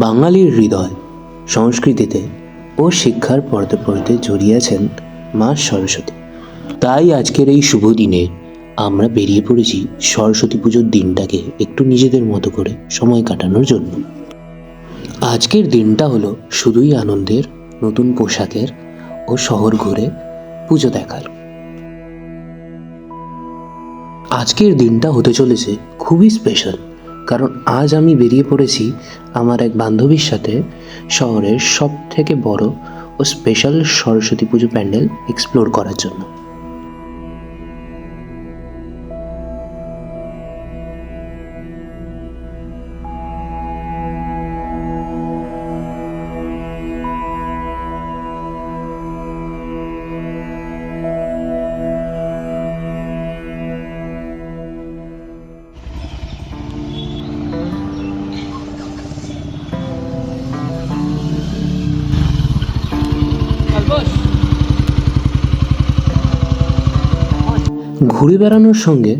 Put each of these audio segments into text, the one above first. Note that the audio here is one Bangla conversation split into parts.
বাঙালির হৃদয়, সংস্কৃতিতে ও শিক্ষার পরতে পরতে জড়িয়ে আছেন মা সরস্বতী। তাই আজকের এই শুভ দিনে আমরা বেরিয়ে পড়েছি সরস্বতী পুজোর দিনটাকে একটু নিজেদের মতো করে সময় কাটানোর জন্য। আজকের দিনটা হলো শুধুই আনন্দের, নতুন পোশাকের ও শহর ঘুরে পুজো দেখার। আজকের দিনটা হতে চলেছে খুবই স্পেশাল, কারণ আজ আমি বেরিয়ে পড়েছি আমার এক বান্ধবীর সাথে শহরের সব থেকে বড় ও স্পেশাল সরস্বতী পুজো প্যান্ডেল এক্সপ্লোর করার জন্য। ঘুরে বেড়ানোর সঙ্গে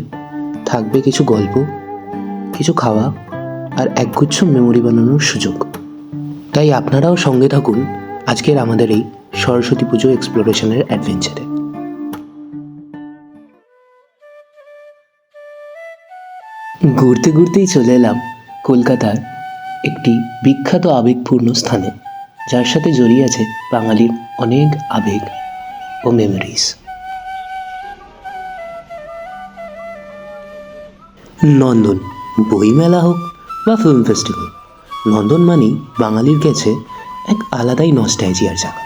থাকবে কিছু গল্প, কিছু খাওয়া আর একগুচ্ছ মেমোরি বানানোর সুযোগ। তাই আপনারাও সঙ্গে থাকুন আজকের আমাদের এই সরস্বতী পুজো এক্সপ্লোরেশনের অ্যাডভেঞ্চারে। ঘুরতে ঘুরতেই চলে এলাম কলকাতার একটি বিখ্যাত আবেগপূর্ণ স্থানে, যার সাথে জড়িয়ে আছে বাঙালির অনেক আবেগ ও মেমোরিজ। নন্দন, বইমেলা হোক বা ফিল্ম ফেস্টিভ্যাল, নন্দন মানেই বাঙালির কাছে এক আলাদাই নস্টালজিয়ার জায়গা।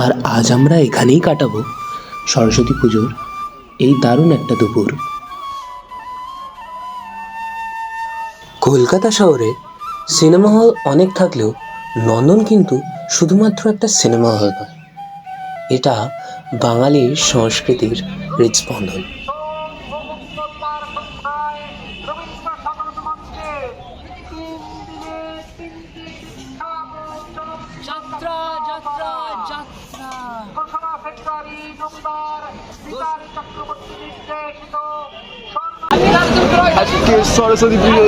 আর আজ আমরা এখানেই কাটাবো সরস্বতী পুজোর এই দারুণ একটা দুপুর। কলকাতা শহরে সিনেমা হল অনেক থাকলেও নন্দন কিন্তু শুধুমাত্র একটা সিনেমা হল নয়, এটা বাঙালির সংস্কৃতির হৃদস্পন্দন। আজকে সরস্বতী পুজো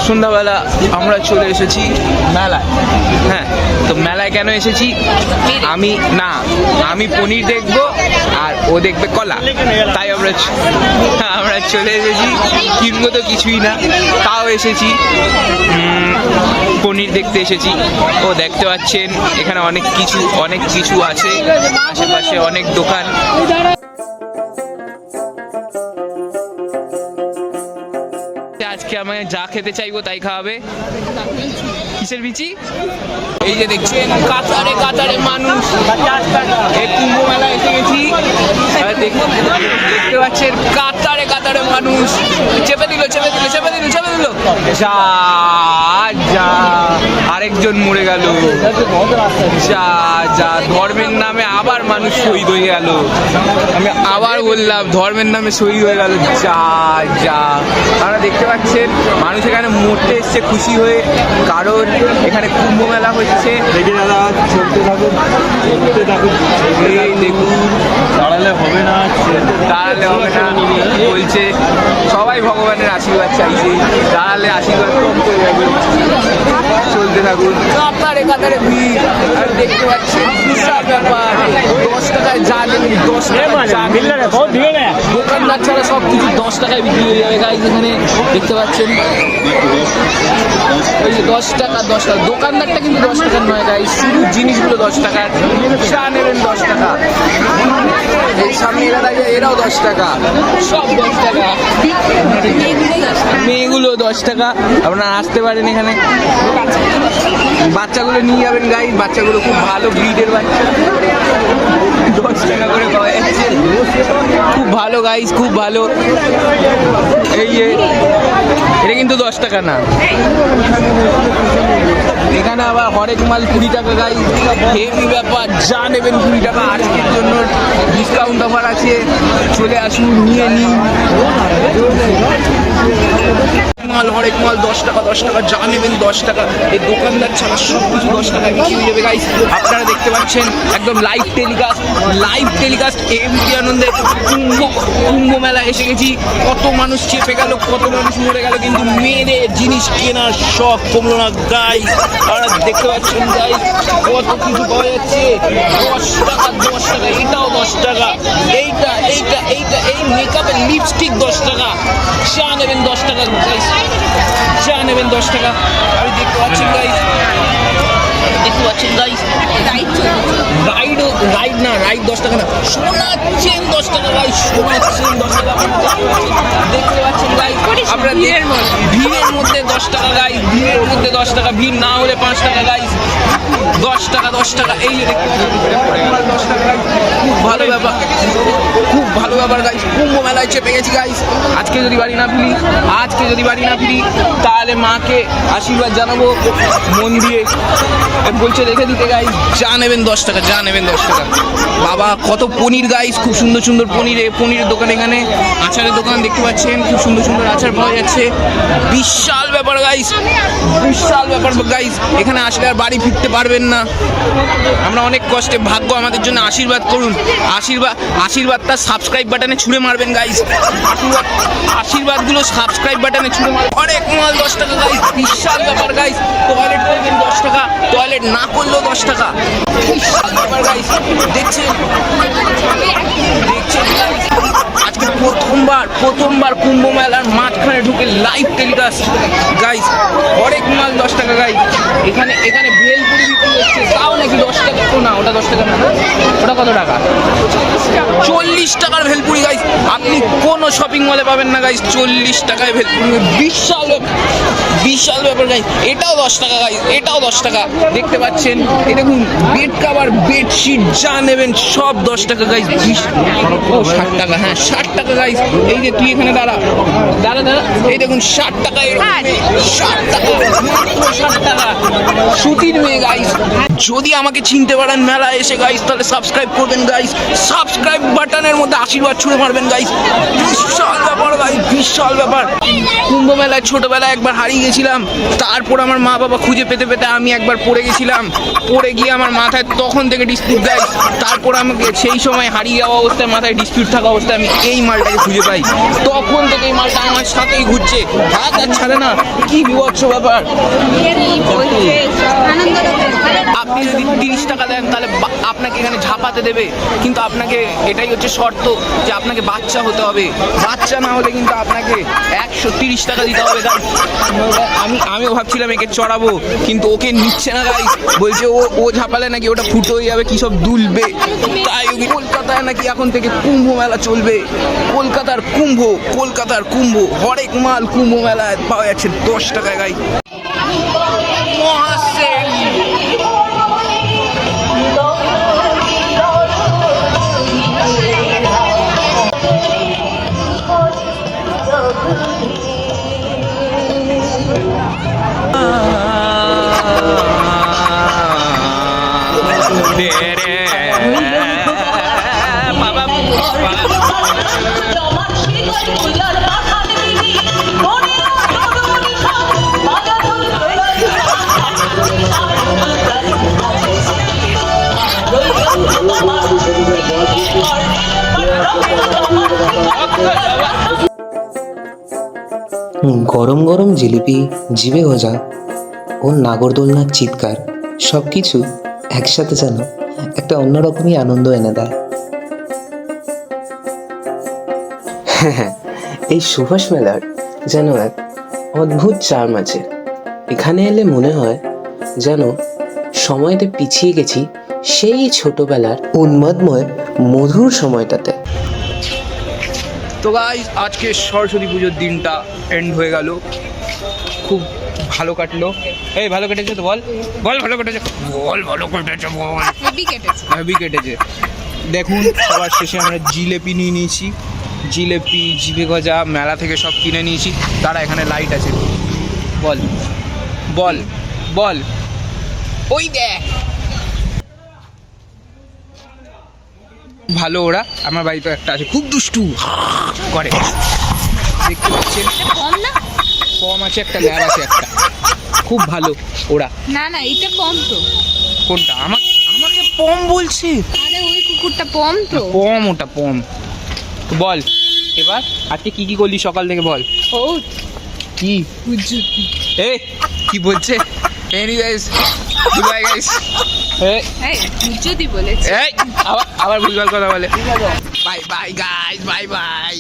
সন্ধ্যাবেলা আমরা চলে এসেছি মেলায়। হ্যাঁ, তো মেলায় কেন এসেছি? আমি পনির দেখবো আর ও দেখবে কলা, তাই আমরা চলে এসেছি। কিনবো তো কিছুই না, তাও এসেছি পনির দেখতে এসেছি। ও দেখতে পাচ্ছেন এখানে অনেক কিছু আছে, আশেপাশে অনেক দোকান। আজকে আমি যা খেতে চাইবো তাই খাওয়াবে। কিসের বিচি? এই যে দেখছেন কাতারে কাতারে মানুষ, এই কুম্ভ মেলা এসে গেছি। দেখতে পাচ্ছেন কাতারে কাতারে মানুষ। চেপে দিল যা আরেকজন মরে গেল। যা ধর্মের নামে আবার মানুষ শহীদ হয়ে গেল। আমি আবার বললাম ধর্মের নামে শহীদ হয়ে গেল। যা আপনারা দেখতে পাচ্ছেন মানুষ এখানে মরতে এসছে খুশি হয়ে, কারণ এখানে কুম্ভ মেলা হচ্ছে। এই দেখুন, দাঁড়ালে হবে না বলছে। সবাই ভগবানের আশীর্বাদ চাইছে, দাঁড়ালে আশীর্বাদ কম করে যাবে। চলতে থাকুন, কাতারে কাতারে ভিড়। আর দেখতে পাচ্ছেন বিশাল ব্যাপার, 10 টাকায় যা দেবেন 10 টাকা। দোকানদার ছাড়া সব কিছু 10 টাকায় বিক্রি হয়ে যাবে গাইজ। এখানে দেখতে পাচ্ছেন ওই যে 10 টাকা। দোকানদারটা কিন্তু 10 টাকার নয় গাইজ, শুধু জিনিসগুলো 10 টাকার। চা নেবেন 10 টাকা, এই সামনে এরা দাঁড়িয়ে এরাও 10 টাকা, সব 10 টাকা। মেয়েগুলো 10 টাকা। আপনারা আসতে পারেন এখানে, বাচ্চাগুলো নিয়ে যাবেন গাইজ। বাচ্চাগুলো খুব ভালো ব্রিডের বাচ্চা, 10 টাকা করে পাওয়া যাচ্ছে। খুব ভালো গাইজ, খুব ভালো। এই যে এটা কিন্তু 10 টাকা না, এখানে আবার হরেক মাল 20 টাকা গাইজ। হেভি ব্যাপার, যা নেবেন 20 টাকা। আজকের জন্য ডিসকাউন্ট অফার আছে, চলে আসুন, নিয়ে নিন। হরেক মাল 10 টাকা 10 টাকা, যা নেবেন 10 টাকা। এই দোকানদার ছাড়া সব কিছু 10 টাকায় বিক্রি হয়ে যাবে গাইস। আপনারা দেখতে পাচ্ছেন একদম লাইভ টেলিকাস্ট এমপি আনন্দে কুম্ভ মেলা এসে গেছি। কত মানুষ চেপে গেল, কত মানুষ মরে গেল, কিন্তু মেয়েদের জিনিস কেনার শখ কমলো না গাইস। আপনারা দেখতে পাচ্ছেন গাইস কত কিছু পাওয়া যাচ্ছে। 10 টাকা 10 টাকা, এটাও 10 টাকা, এইটা এই মেকআপের লিপস্টিক 10 টাকা, চা নেবেন 10 টাকা গাইস, চা নেবেন 10 টাকা। আমি দেখতে পাচ্ছেন গাইস, রাইড 10 টাকা না, সোনার চেন 10 টাকা গাইস, সোনার চেন 10 টাকা। দেখতে পাচ্ছেন গাইস আপনারা, ভিড়ের মধ্যে 10 টাকা গাইস, ভিড়ের মধ্যে 10 টাকা, ভিড় না হলে 5 টাকা গাইস। 10 টাকা 10 টাকা, এই যে দেখতে পাচ্ছেন 10 টাকা গাইস। খুব ভালো ব্যাপার গাইস। কুম্ভ মেলায় চেপে গেছি গাইস। আজকে যদি বাড়ি না ফিরি তাহলে মাকে আশীর্বাদ জানাবো মন দিয়ে। বলছে রেখে দিতে গাইস, যা নেবেন 10 টাকা, যা নেবেন 10 টাকা। বাবা কত পনির গাইস, খুব সুন্দর সুন্দর পনিরের দোকান, এখানে আচারের দোকান দেখতে পাচ্ছেন, খুব সুন্দর সুন্দর আচার পাওয়া যাচ্ছে। বিশাল ব্যাপার গাইস। এখানে আসলে আর বাড়ি ফিরতে পারবেন না। আমরা অনেক কষ্টে, ভাগ্য আমাদের জন্য আশীর্বাদ করুন। আশীর্বাদটা সাবস্ক্রাইব বাটনে ছুঁড়ে মারবেন গাইস। আশীর্বাদগুলো সাবস্ক্রাইব বাটনে ছুঁড়ে মারবেন। অনেক মাল 10 টাকা গাইস, বিশাল ব্যাপার গাইস। টয়লেট করবেন 10 টাকা, টয়লেট না করলেও 10 টাকা, বিশাল ব্যাপার গাইস। দেখছেন আজকে প্রথমবার কুম্ভ মেলার মাঝখানে ঢুকে লাইভ টেলিকাস্ট গাইস। হরেক মাল 10 টাকা গাইস। এখানে ভেলপুরি বিক্রি হচ্ছে, তাও নাকি 10 টাকা। না, ওটা 10 টাকা না, ওটা কত টাকা? 40 টাকার ভেলপুরি গাইস। আপনি কোনো শপিং মলে পাবেন না গাইস 40 টাকায় ভেলপুরি। বিশাল ব্যাপার গাইস। এটাও 10 টাকা গাইস, এটাও 10 টাকা। দেখতে পাচ্ছেন এই দেখুন, বেড কভার, বেডশিট, যা নেবেন সব 10 টাকা গাইস। 60 টাকা, হ্যাঁ 60 টাকা গাইস। এই যে তুই এখানে দাঁড়া, এই দেখুন 60 টাকা, 60 টাকা, 60 টাকা। সুতির মেয়ে গাইস। যদি আমাকে চিনতে পারেন মেলা এসে গাইস, তাহলে সাবস্ক্রাইব করবেন গাইস। সাবস্ক্রাইব বাটনের মধ্যে আশীর্বাদ ছুঁড়ে মারবেন গাইস। বিশাল ব্যাপার গাইস, বিশাল ব্যাপার। কুম্ভ মেলায় ছোটবেলায় একবার হারিয়ে গেছিলাম, তারপর আমার মা বাবা খুঁজে পেতে আমি একবার পড়ে গেছিলাম। পড়ে গিয়ে আমার মাথায় তখন থেকে ডিসপিউট গাইস। তারপর আমাকে সেই সময় হারিয়ে যাওয়া অবস্থায়, মাথায় ডিসপিউট থাকা অবস্থায় আমি এই মালটাকে খুঁজে পাই। তখন থেকে এই মালটা আমার সাথেই ঘুরছে, হাত আর ছাড়ে না। কি বিভৎস ব্যাপার। আপনি যদি 30 টাকা দেন তাহলে আপনাকে এখানে ঝাঁপাতে দেবে, কিন্তু আপনাকে এটাই হচ্ছে শর্ত যে আপনাকে বাচ্চা হতে হবে। বাচ্চা না হলে কিন্তু আপনাকে 130 টাকা দিতে হবে গাইস। আমিও ভাবছিলাম একে চড়াবো, কিন্তু ওকে নিচ্ছে না গাইস। বলছে ও ঝাঁপালে নাকি ওটা ফুটো হয়ে যাবে, কি সব দুলবে। তাই কলকাতায় নাকি এখন থেকে কুম্ভ মেলা চলবে। কলকাতার কুম্ভ, হরেক মাল কুম্ভ মেলায় পাওয়া যাচ্ছে 10 টাকায় গাইস। গরম গরম জিলিপি, জিভে গজা ও নাগরদোলনার চিৎকার, সব কিছু একসাথে যেন একটা অন্যরকমই আনন্দ এনে দেয়। হ্যাঁ, এই সুভাষ মেলার যেন এক অদ্ভুত চার্ম আছে। এখানে এলে মনে হয় যেন সময়তে পিছিয়ে গেছি সেই ছোটবেলার উন্মাদময় মধুর সময়টাতে। তো গাইস, আজকে সরস্বতী পুজোর দিনটা এন্ড হয়ে গেল, খুব ভালো কাটলো। এই ভালো কেটেছে তো বল, ভালো কেটেছে, হেভি কেটেছে। দেখুন, সবার শেষে আমরা জিলেপি নিয়ে নিয়েছি, জিলেপি, জিভে গজা, মেলা থেকে সব কিনে নিয়েছি। তারা এখানে লাইট আছে, বল ওই দেখ ভালো। ওরা আমার বাড়িতে একটা আছে, খুব দুষ্টু করে, দেখতে পাচ্ছেন। কম আছে, একটা ল্যাব আছে একটা, খুব ভালো ওরা। না না এটা পম তো। কোনটা? আমাকে পম বলছে? আরে ওই কুকুরটা পম তো। পম, ওটা পম। তো বল এবার আজকে কি কি করলি সকাল থেকে, বল। ও কি উজ্জুতি। এ কি বলছে? Anyways bye guys. এই উজ্জুতি বলেছে। এই আবার ভুলভাল কথা বলে। Bye bye guys, bye bye.